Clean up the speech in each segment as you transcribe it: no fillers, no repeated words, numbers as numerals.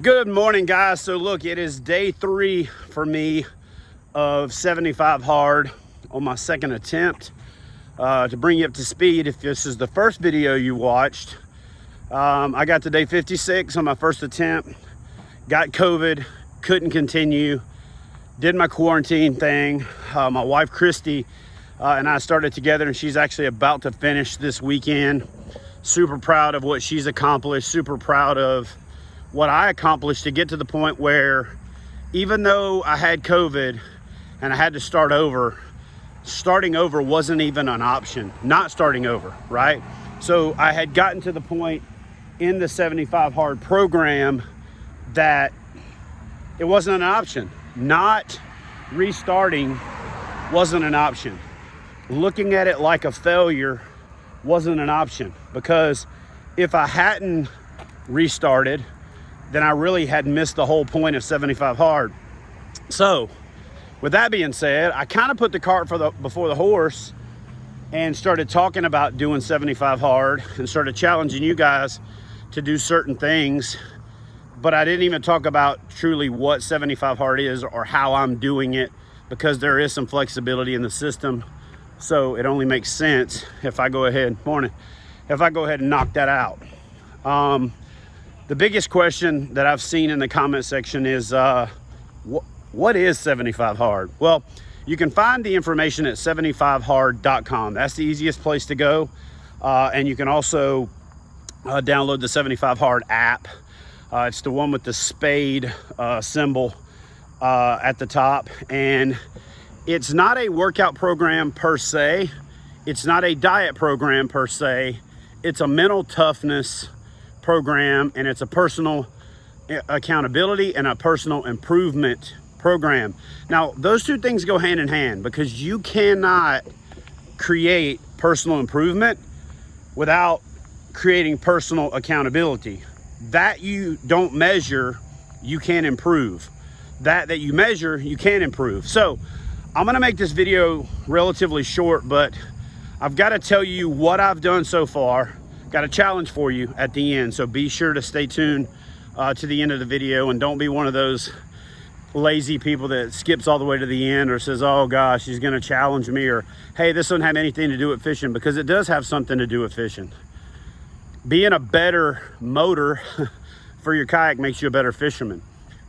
Good morning, guys. So look, it is day 3 for me of 75 hard on my second attempt. To bring you up to speed, if this is the first video you watched, I got to day 56 on my first attempt, got COVID, couldn't continue, did my quarantine thing. My wife Christy and I started together, and she's actually about to finish this weekend. Super proud of what she's accomplished, super proud of what I accomplished to get to the point where, even though I had COVID and I had to start over, starting over wasn't even an option. Not starting over, right? So I had gotten to the point in the 75 hard program that it wasn't an option. Not restarting wasn't an option. Looking at it like a failure wasn't an option, because if I hadn't restarted, then I really had missed the whole point of 75 hard. So with that being said, I kind of put the cart before the horse and started talking about doing 75 hard and started challenging you guys to do certain things. But I didn't even talk about truly what 75 hard is or how I'm doing it, because there is some flexibility in the system. So it only makes sense if I go ahead, and knock that out. The biggest question that I've seen in the comment section is, what is 75 hard? Well, you can find the information at 75hard.com. That's the easiest place to go. And you can also download the 75 hard app. It's the one with the spade symbol at the top. And it's not a workout program per se. It's not a diet program per se. It's a mental toughness program, and it's a personal accountability and a personal improvement program. Now, those two things go hand in hand, because you cannot create personal improvement without creating personal accountability. That you don't measure, you can't improve. That you measure, you can improve. So I'm gonna make this video relatively short, but I've got to tell you what I've done so far. Got a challenge for you at the end, so be sure to stay tuned to the end of the video, and don't be one of those lazy people that skips all the way to the end or says, oh gosh, he's gonna challenge me, or hey, this doesn't have anything to do with fishing, because it does have something to do with fishing. Being a better motor for your kayak makes you a better fisherman.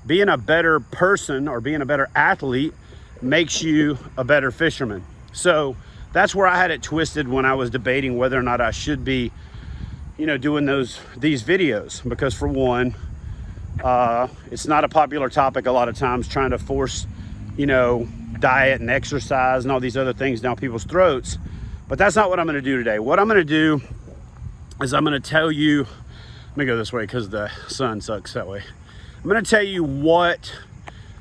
Being a better person or being a better athlete makes you a better fisherman. So that's where I had it twisted when I was debating whether or not I should be doing these videos, because for one, it's not a popular topic a lot of times, trying to force diet and exercise and all these other things down people's throats. But that's not what I'm going to do today. What I'm going to do is I'm going to tell you, let me go this way because the sun sucks that way. I'm going to tell you what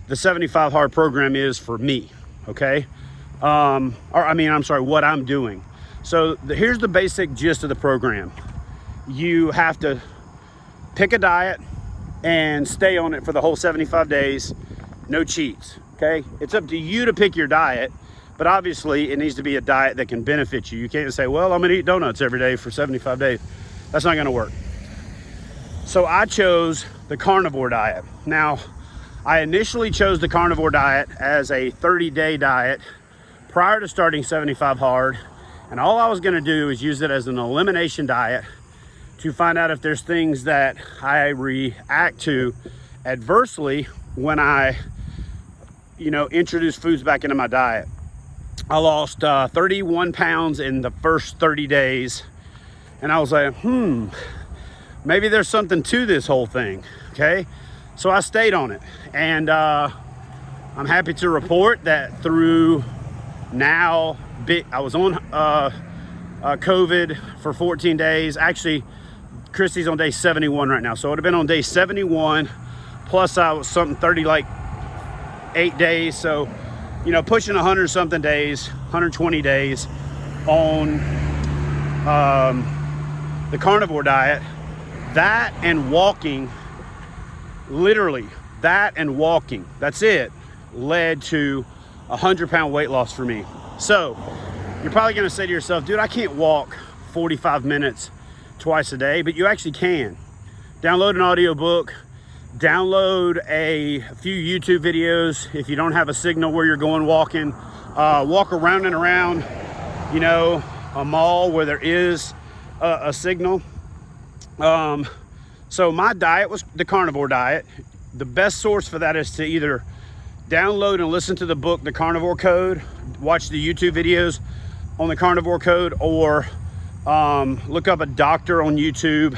the 75 hard program is for me, okay? What I'm doing. So here's the basic gist of the program. You have to pick a diet and stay on it for the whole 75 days. No cheats, okay? It's up to you to pick your diet, but obviously it needs to be a diet that can benefit you. You can't say, well, I'm gonna eat donuts every day for 75 days. That's not gonna work. So I chose the Carnivore Diet. Now, I initially chose the Carnivore Diet as a 30-day diet prior to starting 75 hard, and all I was gonna do is use it as an elimination diet to find out if there's things that I react to adversely when I, introduce foods back into my diet. I lost 31 pounds in the first 30 days, and I was like, maybe there's something to this whole thing, okay? So I stayed on it, and I'm happy to report that through now, I was on COVID for 14 days. Actually, Christy's on day 71 right now, so it would have been on day 71 plus I was something 8 days, so pushing 100 something days, 120 days on the Carnivore Diet. That and walking, literally that and walking, that's it, led to 100-pound weight loss for me. So you're probably going to say to yourself, dude, I can't walk 45 minutes twice a day, but you actually can. Download an audiobook, download a few YouTube videos if you don't have a signal where you're going walking. Walk around and around, you know, a mall where there is a signal. So my diet was the Carnivore Diet. The best source for that is to either download and listen to the book, The Carnivore Code, watch the YouTube videos on the Carnivore Code, or look up a doctor on YouTube,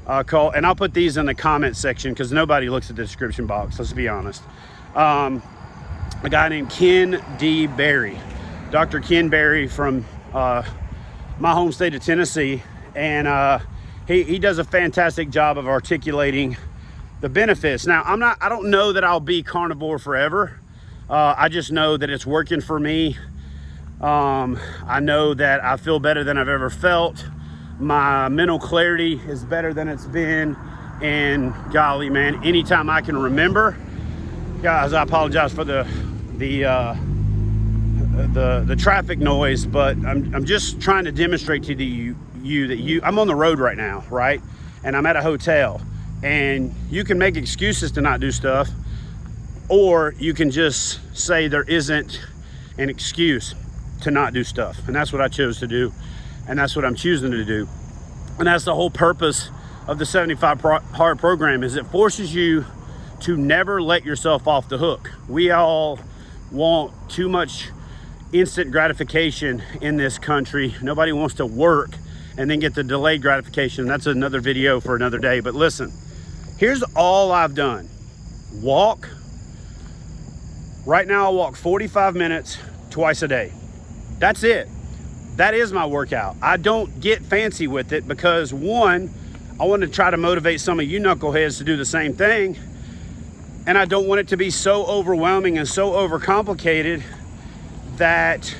and I'll put these in the comment section because nobody looks at the description box, let's be honest. A guy named Ken D. Berry, Dr. Ken Berry from my home state of Tennessee, and he does a fantastic job of articulating the benefits. Now, I don't know that I'll be carnivore forever. I just know that it's working for me. I know that I feel better than I've ever felt. My mental clarity is better than it's been. And golly, man, anytime I can remember, guys, I apologize for the traffic noise, but I'm just trying to demonstrate to you that I'm on the road right now, right? And I'm at a hotel. And you can make excuses to not do stuff, or you can just say there isn't an excuse to not do stuff. And that's what I chose to do. And that's what I'm choosing to do. And that's the whole purpose of the 75 Hard program, is it forces you to never let yourself off the hook. We all want too much instant gratification in this country. Nobody wants to work and then get the delayed gratification. That's another video for another day. But listen, here's all I've done. Walk. Right now I walk 45 minutes twice a day. That's it. That is my workout. I don't get fancy with it because, one, I want to try to motivate some of you knuckleheads to do the same thing. And I don't want it to be so overwhelming and so overcomplicated that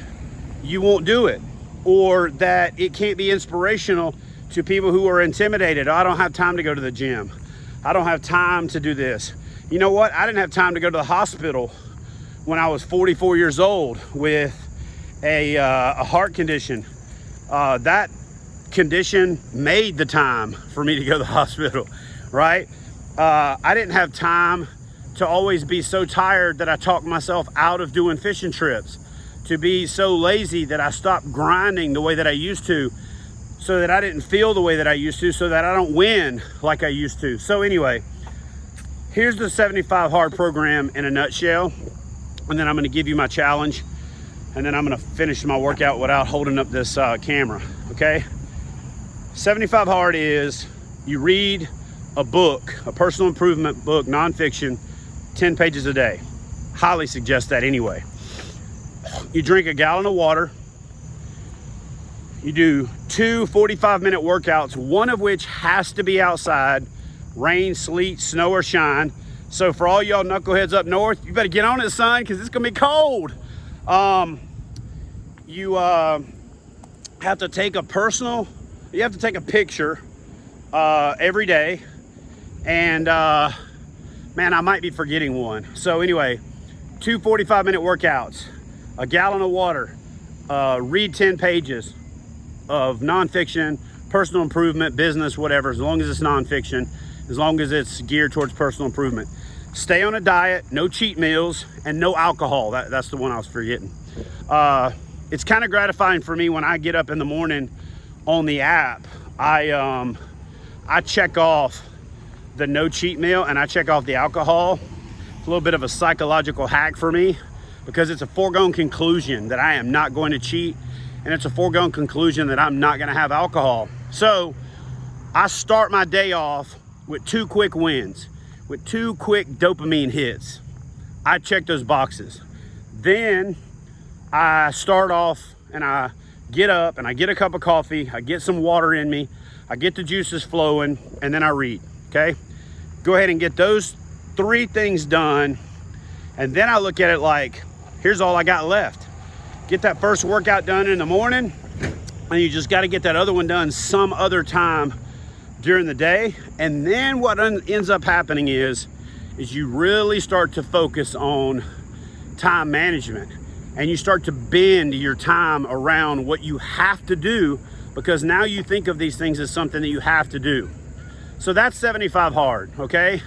you won't do it, or that it can't be inspirational to people who are intimidated. I don't have time to go to the gym. I don't have time to do this. You know what? I didn't have time to go to the hospital when I was 44 years old with a heart condition. That condition made the time for me to go to the hospital, right? I didn't have time to always be so tired that I talked myself out of doing fishing trips, to be so lazy that I stopped grinding the way that I used to, so that I didn't feel the way that I used to, so that I don't win like I used to. So anyway, here's the 75 Hard program in a nutshell. And then I'm gonna give you my challenge, and then I'm gonna finish my workout without holding up this camera, okay? 75 Hard is, you read a book, a personal improvement book, nonfiction, 10 pages a day. Highly suggest that anyway. You drink a gallon of water. You do 2 45-minute workouts, one of which has to be outside, rain, sleet, snow, or shine. So for all y'all knuckleheads up north, you better get on it, son, because it's gonna be cold. You have to take a picture every day. And man, I might be forgetting one. So anyway, 2 45-minute workouts, a gallon of water, read 10 pages of nonfiction, personal improvement, business, whatever, as long as it's nonfiction, as long as it's geared towards personal improvement. Stay on a diet, no cheat meals, and no alcohol. That's the one I was forgetting. It's kind of gratifying for me when I get up in the morning on the app. I check off the no cheat meal and I check off the alcohol. It's a little bit of a psychological hack for me, because it's a foregone conclusion that I am not going to cheat, and it's a foregone conclusion that I'm not going to have alcohol. So I start my day off with 2 quick wins, with 2 quick dopamine hits. I check those boxes. Then I start off and I get up and I get a cup of coffee, I get some water in me, I get the juices flowing, and then I read, okay? Go ahead and get those 3 things done, and then I look at it like, here's all I got left. Get that first workout done in the morning, and you just got to get that other one done some other time during the day. And then what ends up happening is you really start to focus on time management, and you start to bend your time around what you have to do, because now you think of these things as something that you have to do. So that's 75 Hard, okay?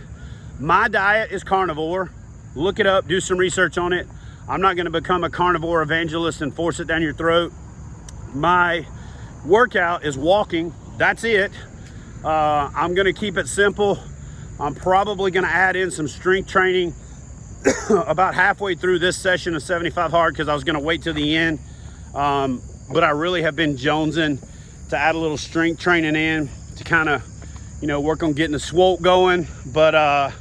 My diet is carnivore. Look it up, do some research on it. I'm not gonna become a carnivore evangelist and force it down your throat. My workout is walking, that's it. I'm gonna keep it simple. I'm probably gonna add in some strength training about halfway through this session of 75 hard, because I was gonna wait till the end. But I really have been jonesing to add a little strength training in to kind of, you know, work on getting the swope going. But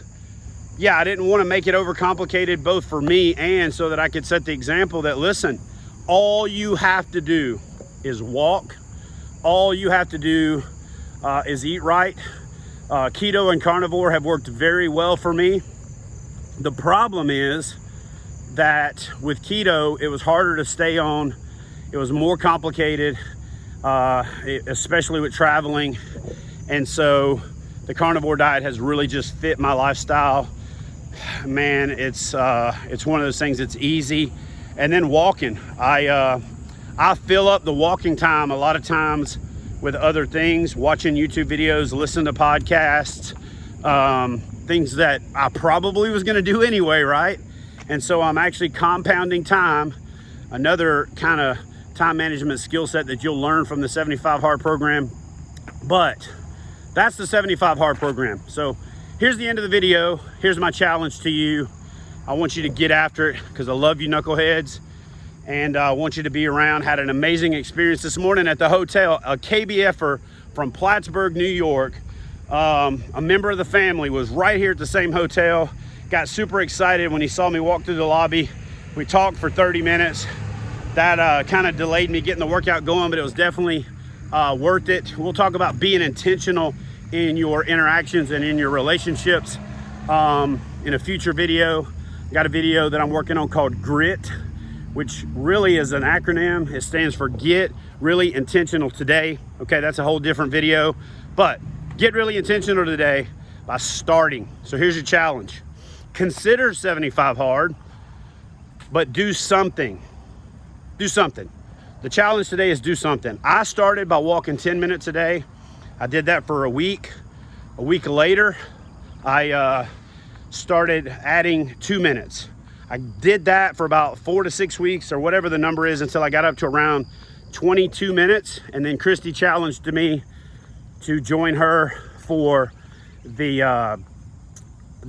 yeah, I didn't want to make it overcomplicated, both for me and so that I could set the example that, listen, all you have to do is walk. All you have to do is eat right. Keto and carnivore have worked very well for me. The problem is that with keto, it was harder to stay on. It was more complicated, especially with traveling. And so the carnivore diet has really just fit my lifestyle. Man, it's one of those things that's easy. And then walking, I fill up the walking time a lot of times with other things, watching YouTube videos, listening to podcasts, things that I probably was gonna do anyway, right? And so I'm actually compounding time, another kind of time management skill set that you'll learn from the 75 hard program. But that's the 75 hard program. So here's the end of the video. Here's my challenge to you. I want you to get after it, because I love you knuckleheads, and I want you to be around. Had an amazing experience this morning at the hotel. A KBFer from Plattsburgh, New York, a member of the family, was right here at the same hotel. Got super excited when he saw me walk through the lobby. We talked for 30 minutes. That kind of delayed me getting the workout going, but it was definitely worth it. We'll talk about being intentional in your interactions and in your relationships in a future video. Got a video that I'm working on called GRIT, which really is an acronym. It stands for Get Really Intentional Today. Okay, that's a whole different video, but get really intentional today by starting. So here's your challenge. Consider 75 hard, but do something. Do something. The challenge today is do something. I started by walking 10 minutes a day. I did that for a week. A week later, I started adding 2 minutes. I did that for about 4 to 6 weeks, or whatever the number is, until I got up to around 22 minutes. And then Christy challenged me to join her for the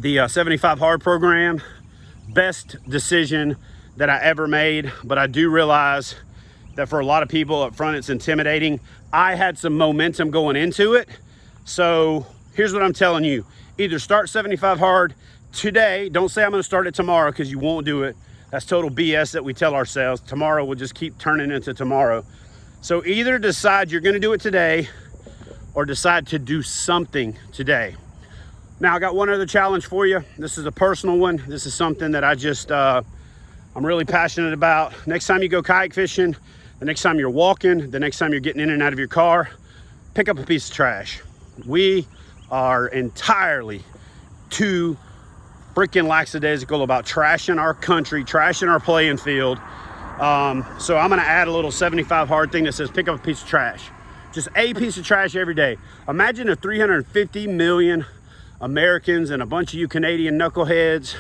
75 hard program. Best decision that I ever made, but I do realize that for a lot of people up front, it's intimidating. I had some momentum going into it. So here's what I'm telling you. Either start 75 hard today. Don't say I'm gonna start it tomorrow, because you won't do it. That's total BS that we tell ourselves. Tomorrow will just keep turning into tomorrow. So either decide you're gonna do it today, or decide to do something today. Now, I got one other challenge for you. This is a personal one. This is something that I just, I'm really passionate about. Next time you go kayak fishing, the next time you're walking, the next time you're getting in and out of your car, pick up a piece of trash. We are entirely too freaking lackadaisical about trashing our country, trashing our playing field. So I'm gonna add a little 75 hard thing that says pick up a piece of trash. Just a piece of trash every day. Imagine if 350 million Americans and a bunch of you Canadian knuckleheads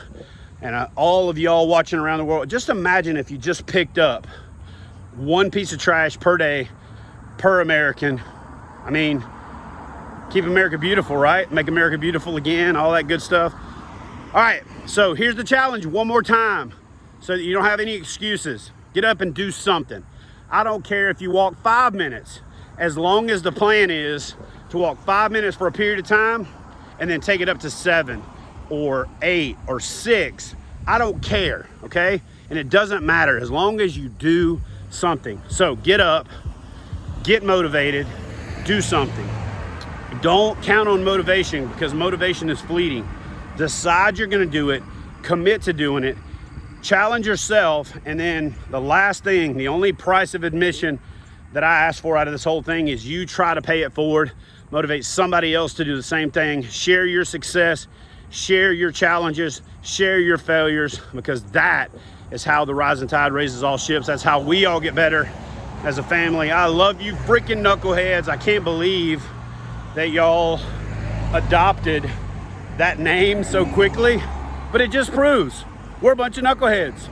and all of y'all watching around the world, just imagine if you just picked up one piece of trash per day, per American. I mean, keep America beautiful, right? Make America beautiful again, all that good stuff. All right, so here's the challenge one more time so that you don't have any excuses. Get up and do something. I don't care if you walk 5 minutes, as long as the plan is to walk 5 minutes for a period of time and then take it up to 7 or 8 or 6. I don't care, okay? And it doesn't matter as long as you do something. So get up, get motivated, do something. Don't count on motivation, because motivation is fleeting. Decide you're gonna do it, commit to doing it, challenge yourself, and then the last thing, the only price of admission that I ask for out of this whole thing is you try to pay it forward, motivate somebody else to do the same thing, share your success, share your challenges, share your failures, because that is how the rising tide raises all ships. That's how we all get better as a family. I love you freaking knuckleheads. I can't believe that y'all adopted that name so quickly, but it just proves we're a bunch of knuckleheads.